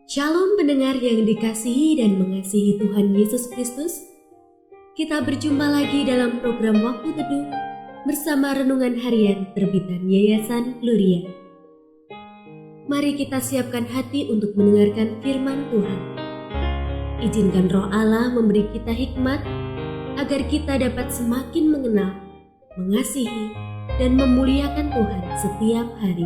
Shalom pendengar yang dikasihi dan mengasihi Tuhan Yesus Kristus. Kita berjumpa lagi dalam program Waktu Teduh bersama Renungan Harian terbitan Yayasan Gloria. Mari kita siapkan hati untuk mendengarkan firman Tuhan. Izinkan Roh Allah memberi kita hikmat agar kita dapat semakin mengenal, mengasihi, dan memuliakan Tuhan setiap hari.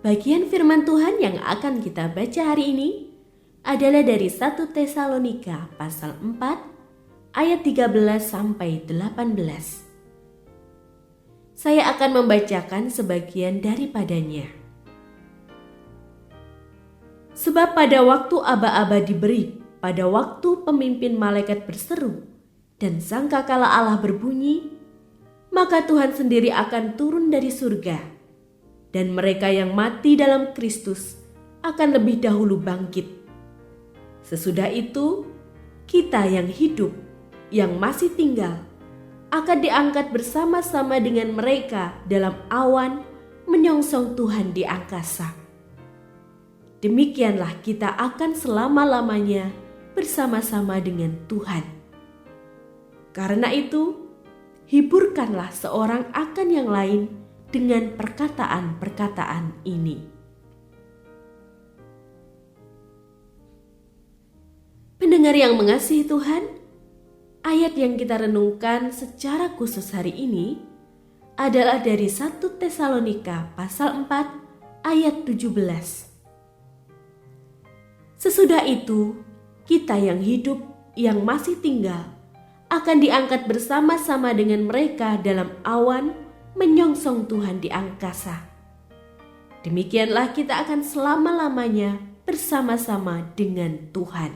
Bagian firman Tuhan yang akan kita baca hari ini adalah dari 1 Tesalonika pasal 4 ayat 13 sampai 18. Saya akan membacakan sebagian daripadanya. Sebab pada waktu aba-aba diberi, pada waktu pemimpin malaikat berseru dan sangkakala Allah berbunyi, maka Tuhan sendiri akan turun dari surga. Dan mereka yang mati dalam Kristus akan lebih dahulu bangkit. Sesudah itu, kita yang hidup, yang masih tinggal, akan diangkat bersama-sama dengan mereka dalam awan menyongsong Tuhan di angkasa. Demikianlah kita akan selama-lamanya bersama-sama dengan Tuhan. Karena itu, hiburkanlah seorang akan yang lain dengan perkataan-perkataan ini. Pendengar yang mengasihi Tuhan, ayat yang kita renungkan secara khusus hari ini adalah dari 1 Tesalonika pasal 4 ayat 17. Sesudah itu, kita yang hidup, yang masih tinggal, akan diangkat bersama-sama dengan mereka dalam awan menyongsong Tuhan di angkasa. Demikianlah kita akan selama-lamanya bersama-sama dengan Tuhan.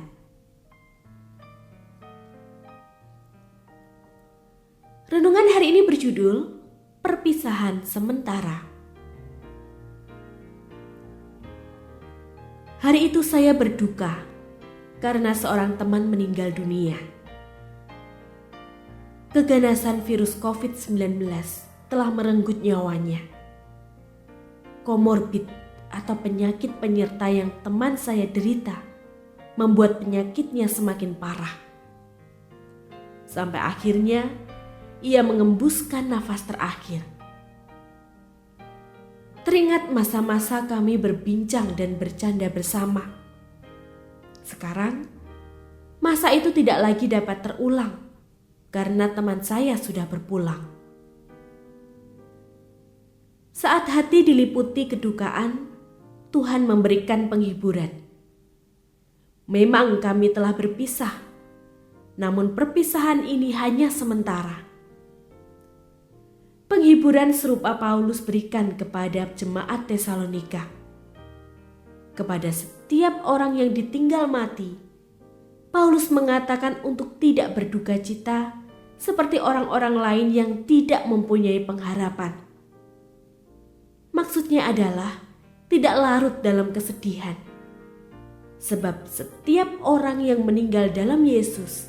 Renungan hari ini berjudul Perpisahan Sementara. Hari itu saya berduka karena seorang teman meninggal dunia. Keganasan virus COVID-19 telah merenggut nyawanya. Komorbid atau penyakit penyerta yang teman saya derita membuat penyakitnya semakin parah. Sampai akhirnya ia mengembuskan nafas terakhir. Teringat masa-masa kami berbincang dan bercanda bersama. Sekarang, masa itu tidak lagi dapat terulang karena teman saya sudah berpulang. Saat hati diliputi kedukaan, Tuhan memberikan penghiburan. Memang kami telah berpisah, namun perpisahan ini hanya sementara. Penghiburan serupa Paulus berikan kepada jemaat Tesalonika. Kepada setiap orang yang ditinggal mati, Paulus mengatakan untuk tidak berduka cita seperti orang-orang lain yang tidak mempunyai pengharapan. Maksudnya adalah tidak larut dalam kesedihan. Sebab setiap orang yang meninggal dalam Yesus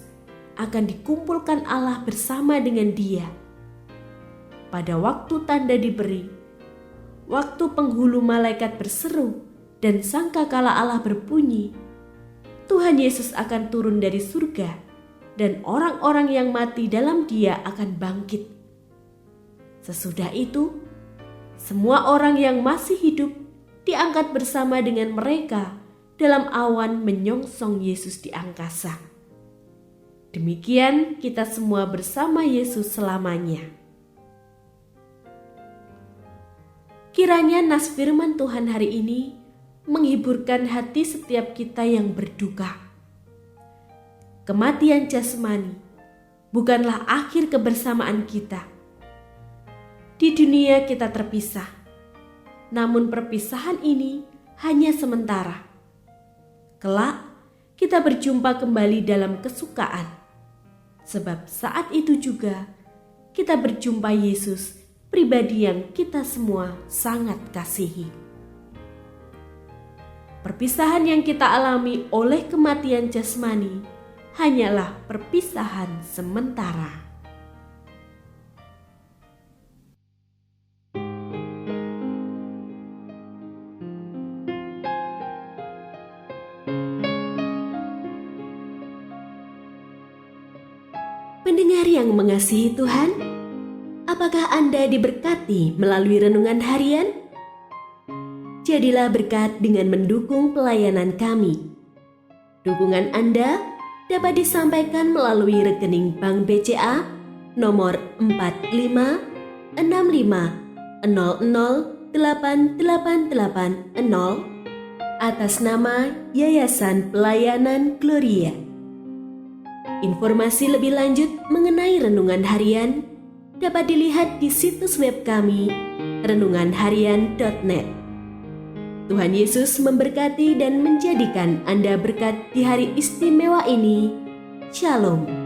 akan dikumpulkan Allah bersama dengan Dia. Pada waktu tanda diberi, waktu penghulu malaikat berseru dan sangkakala Allah berbunyi, Tuhan Yesus akan turun dari surga dan orang-orang yang mati dalam Dia akan bangkit. Sesudah itu, semua orang yang masih hidup diangkat bersama dengan mereka dalam awan menyongsong Yesus di angkasa. Demikian kita semua bersama Yesus selamanya. Kiranya nas firman Tuhan hari ini menghiburkan hati setiap kita yang berduka. Kematian jasmani bukanlah akhir kebersamaan kita. Di dunia kita terpisah, namun perpisahan ini hanya sementara. Kelak kita berjumpa kembali dalam kesukaan, sebab saat itu juga kita berjumpa Yesus, pribadi yang kita semua sangat kasihi. perpisahan yang kita alami oleh kematian jasmani hanyalah perpisahan sementara. Pendengar yang mengasihi Tuhan, apakah Anda diberkati melalui renungan harian? Jadilah berkat dengan mendukung pelayanan kami. Dukungan Anda dapat disampaikan melalui rekening Bank BCA nomor 4565008880 atas nama Yayasan Pelayanan Gloria. Informasi lebih lanjut mengenai renungan harian dapat dilihat di situs web kami renunganharian.net. Tuhan Yesus memberkati dan menjadikan Anda berkat di hari istimewa ini. Shalom.